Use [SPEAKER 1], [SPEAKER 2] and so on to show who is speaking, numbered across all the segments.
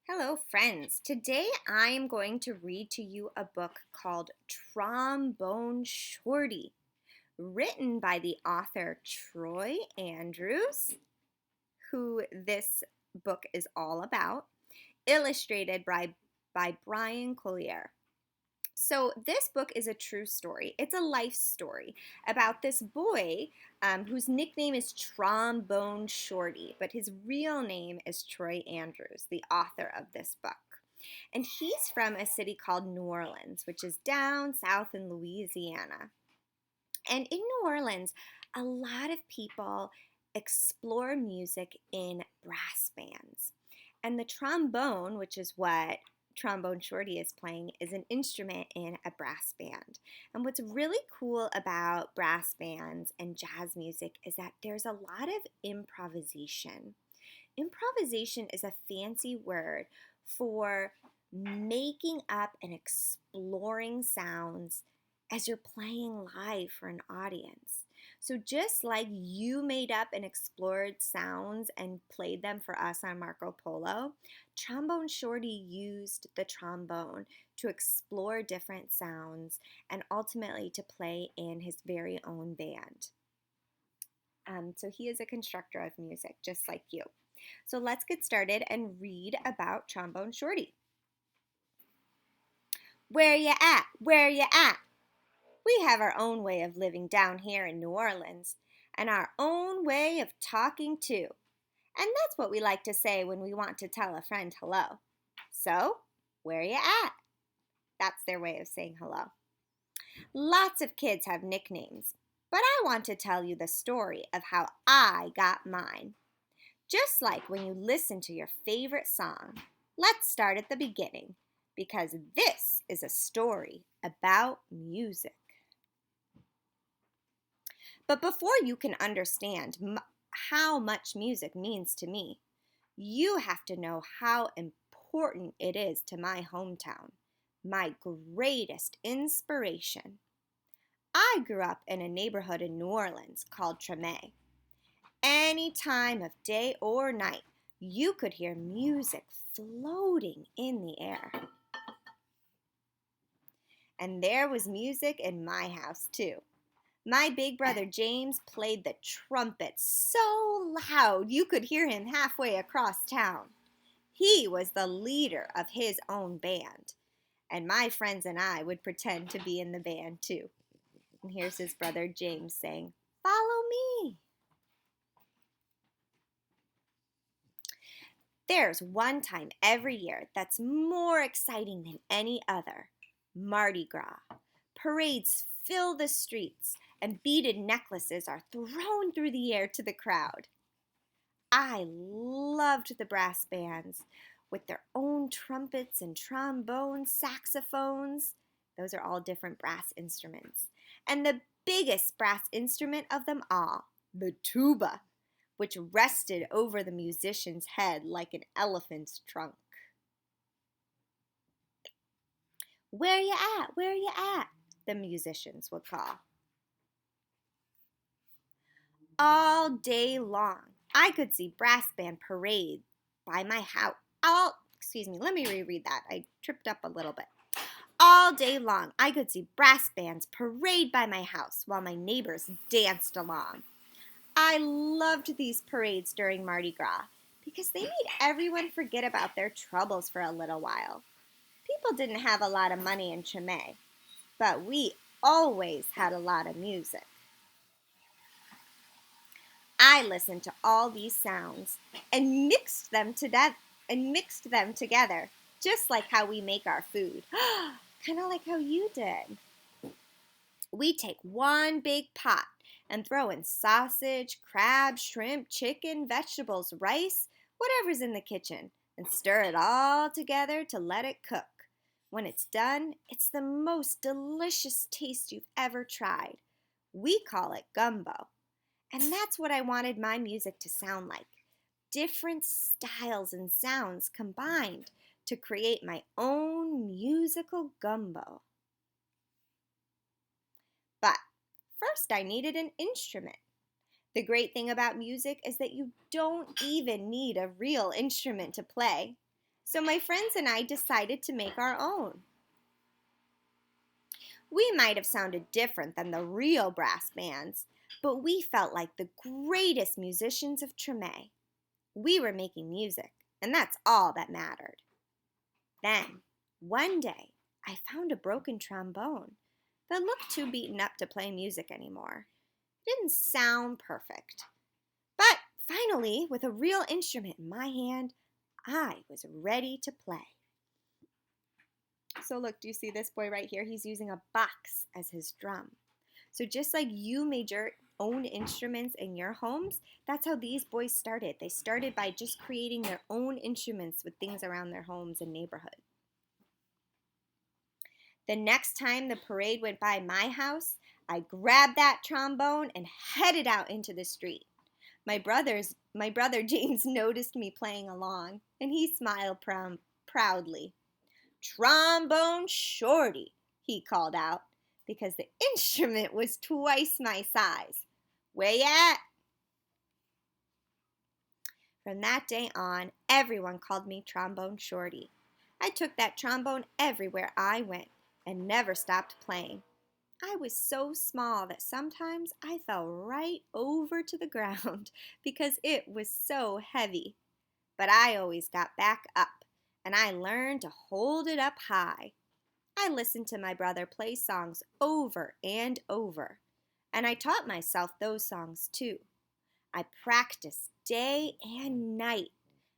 [SPEAKER 1] Hello, friends. Today I am going to read to you a book called Trombone Shorty, written by the author Troy Andrews, who this book is all about, illustrated by Brian Collier. So, this book is a true story. It's a life story about this boy whose nickname is Trombone Shorty, but his real name is Troy Andrews, the author of this book. And he's from a city called New Orleans, which is down south in Louisiana. And in New Orleans, a lot of people explore music in brass bands. And the trombone, which is what Trombone Shorty is playing, is an instrument in a brass band. And what's really cool about brass bands and jazz music is that there's a lot of improvisation. Improvisation is a fancy word for making up and exploring sounds as you're playing live for an audience. So just like you made up and explored sounds and played them for us on Marco Polo, Trombone Shorty used the trombone to explore different sounds and ultimately to play in his very own band. So he is a constructor of music, just like you. So let's get started and read about Trombone Shorty. Where ya at? Where ya at? We have our own way of living down here in New Orleans, and our own way of talking too. And that's what we like to say when we want to tell a friend hello. So, where ya at? That's their way of saying hello. Lots of kids have nicknames, but I want to tell you the story of how I got mine. Just like when you listen to your favorite song, let's start at the beginning, because this is a story about music. But before you can understand how much music means to me, you have to know how important it is to my hometown, my greatest inspiration. I grew up in a neighborhood in New Orleans called Trombone. Any time of day or night, you could hear music floating in the air. And there was music in my house, too. My big brother James played the trumpet so loud you could hear him halfway across town. He was the leader of his own band, and my friends and I would pretend to be in the band, too. And here's his brother James saying, "Follow me." There's one time every year that's more exciting than any other: Mardi Gras. Parades fill the streets, and beaded necklaces are thrown through the air to the crowd. I loved the brass bands with their own trumpets and trombones, saxophones. Those are all different brass instruments. And the biggest brass instrument of them all, the tuba, which rested over the musician's head like an elephant's trunk. "Where you at? Where you at?" the musicians would call. All day long, I could see brass band parade by my house. Let me reread that. I tripped up a little bit. All day long, I could see brass bands parade by my house while my neighbors danced along. I loved these parades during Mardi Gras because they made everyone forget about their troubles for a little while. People didn't have a lot of money in Chimay, but we always had a lot of music. I listened to all these sounds and mixed them together, just like how we make our food. Kind of like how you did. We take one big pot and throw in sausage, crab, shrimp, chicken, vegetables, rice, whatever's in the kitchen, and stir it all together to let it cook. When it's done, it's the most delicious taste you've ever tried. We call it gumbo. And that's what I wanted my music to sound like. Different styles and sounds combined to create my own musical gumbo. But first I needed an instrument. The great thing about music is that you don't even need a real instrument to play. So my friends and I decided to make our own. We might have sounded different than the real brass bands, but we felt like the greatest musicians of Treme. We were making music, and that's all that mattered. Then, one day, I found a broken trombone that looked too beaten up to play music anymore. It didn't sound perfect. But finally, with a real instrument in my hand, I was ready to play. So look, do you see this boy right here? He's using a box as his drum. So just like you made your own instruments in your homes, that's how these boys started. They started by just creating their own instruments with things around their homes and neighborhood. The next time the parade went by my house, I grabbed that trombone and headed out into the street. My brother James noticed me playing along, and he smiled proudly. "Trombone Shorty," he called out, because the instrument was twice my size. "Where you at?" From that day on, everyone called me Trombone Shorty. I took that trombone everywhere I went and never stopped playing. I was so small that sometimes I fell right over to the ground because it was so heavy. But I always got back up, and I learned to hold it up high. I listened to my brother play songs over and over, and I taught myself those songs too. I practiced day and night,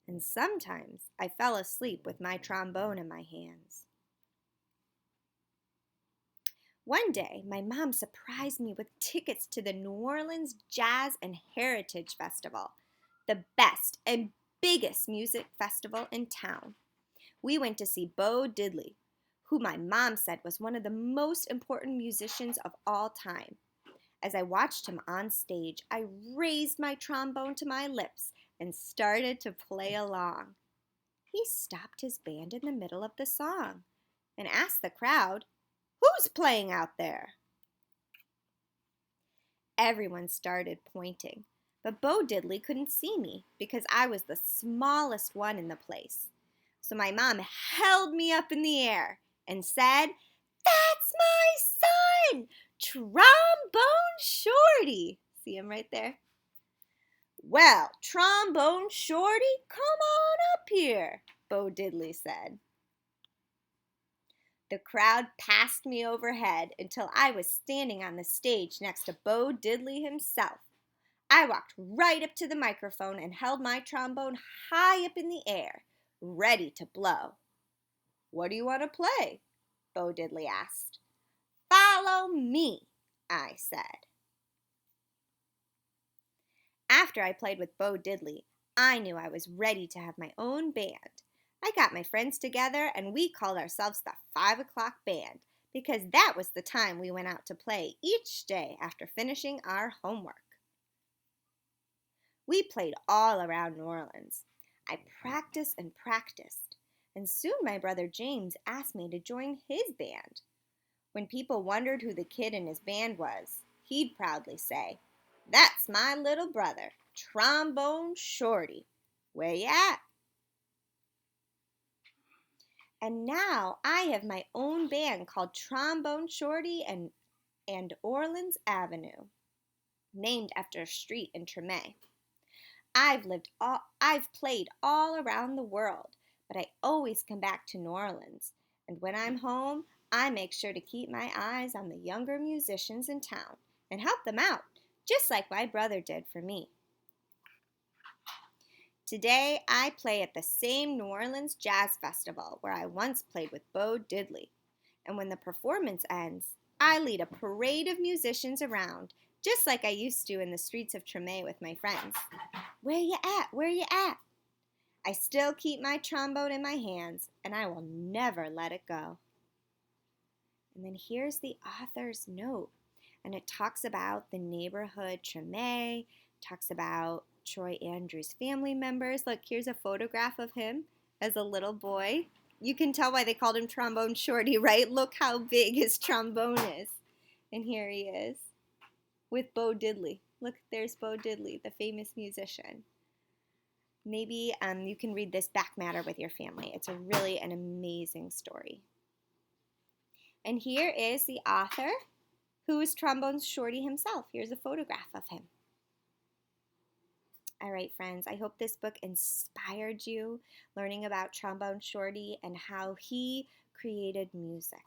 [SPEAKER 1] and sometimes I fell asleep with my trombone in my hands. One day, my mom surprised me with tickets to the New Orleans Jazz and Heritage Festival, the best and biggest music festival in town. We went to see Bo Diddley, who my mom said was one of the most important musicians of all time. As I watched him on stage, I raised my trombone to my lips and started to play along. He stopped his band in the middle of the song and asked the crowd, "Who's playing out there?" Everyone started pointing, but Bo Diddley couldn't see me because I was the smallest one in the place. So my mom held me up in the air and said, "That's my son, Trombone Shorty." See him right there? "Well, Trombone Shorty, come on up here," Bo Diddley said. The crowd passed me overhead until I was standing on the stage next to Bo Diddley himself. I walked right up to the microphone and held my trombone high up in the air, ready to blow. "What do you want to play?" Bo Diddley asked. "Follow me," I said. After I played with Bo Diddley, I knew I was ready to have my own band. I got my friends together and we called ourselves the 5 o'clock band because that was the time we went out to play each day after finishing our homework. We played all around New Orleans. I practiced and practiced, and soon my brother James asked me to join his band. When people wondered who the kid in his band was, he'd proudly say, "That's my little brother, Trombone Shorty. Where you at?" And now I have my own band called Trombone Shorty and Orleans Avenue, named after a street in Treme. I've played all around the world, but I always come back to New Orleans. And when I'm home, I make sure to keep my eyes on the younger musicians in town and help them out, just like my brother did for me. Today, I play at the same New Orleans Jazz Festival where I once played with Bo Diddley. And when the performance ends, I lead a parade of musicians around, just like I used to in the streets of Treme with my friends. "Where you at? Where you at?" I still keep my trombone in my hands, and I will never let it go. And then here's the author's note, and it talks about the neighborhood Treme, talks about Troy Andrews' family members. Look, here's a photograph of him as a little boy. You can tell why they called him Trombone Shorty, right? Look how big his trombone is. And here he is with Bo Diddley. Look, there's Bo Diddley, the famous musician. Maybe you can read this back matter with your family. It's really an amazing story. And here is the author, who is Trombone Shorty himself. Here's a photograph of him. All right, friends, I hope this book inspired you, learning about Trombone Shorty and how he created music.